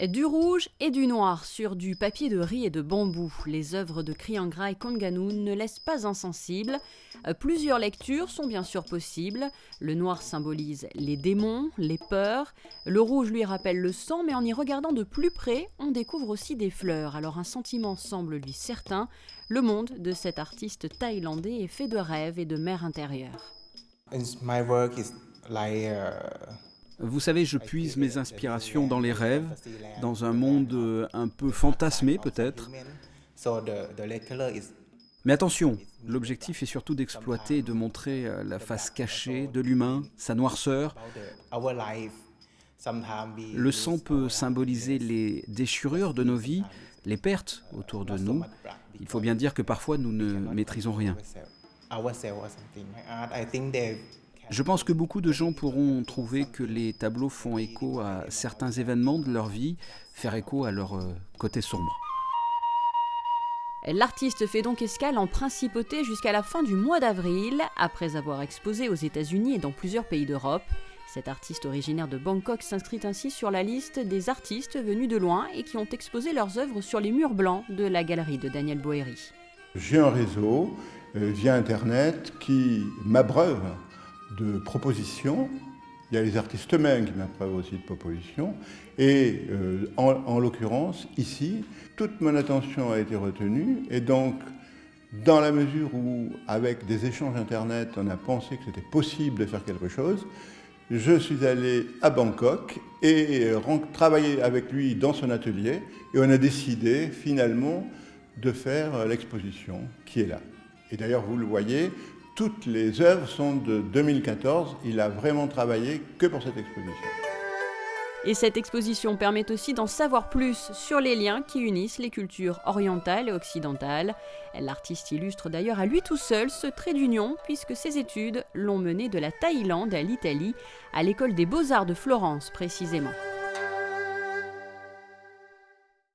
Du rouge et du noir sur du papier de riz et de bambou. Les œuvres de Kriyangra et Konganoon ne laissent pas insensibles. Plusieurs lectures sont bien sûr possibles. Le noir symbolise les démons, les peurs. Le rouge lui rappelle le sang, mais en y regardant de plus près, on découvre aussi des fleurs. Alors un sentiment semble lui certain. Le monde de cet artiste thaïlandais est fait de rêves et de mer intérieure. My work is like Vous savez, je puise mes inspirations dans les rêves, dans un monde un peu fantasmé peut-être. Mais attention, l'objectif est surtout d'exploiter et de montrer la face cachée de l'humain, sa noirceur. Le sang peut symboliser les déchirures de nos vies, les pertes autour de nous. Il faut bien dire que parfois nous ne maîtrisons rien. Je pense que beaucoup de gens pourront trouver que les tableaux font écho à certains événements de leur vie, faire écho à leur côté sombre. L'artiste fait donc escale en principauté jusqu'à la fin du mois d'avril, après avoir exposé aux États-Unis et dans plusieurs pays d'Europe. Cet artiste originaire de Bangkok s'inscrit ainsi sur la liste des artistes venus de loin et qui ont exposé leurs œuvres sur les murs blancs de la galerie de Daniel Boéry. J'ai un réseau via Internet qui m'abreuve de propositions. Il y a les artistes eux-mêmes qui m'appreuvent aussi de propositions. Et en l'occurrence, ici, toute mon attention a été retenue. Et donc, dans la mesure où, avec des échanges Internet, on a pensé que c'était possible de faire quelque chose, je suis allé à Bangkok et travailler avec lui dans son atelier. Et on a décidé finalement de faire l'exposition qui est là. Et d'ailleurs, vous le voyez, toutes les œuvres sont de 2014. Il a vraiment travaillé que pour cette exposition. Et cette exposition permet aussi d'en savoir plus sur les liens qui unissent les cultures orientales et occidentales. L'artiste illustre d'ailleurs à lui tout seul ce trait d'union, puisque ses études l'ont mené de la Thaïlande à l'Italie, à l'école des Beaux-Arts de Florence précisément.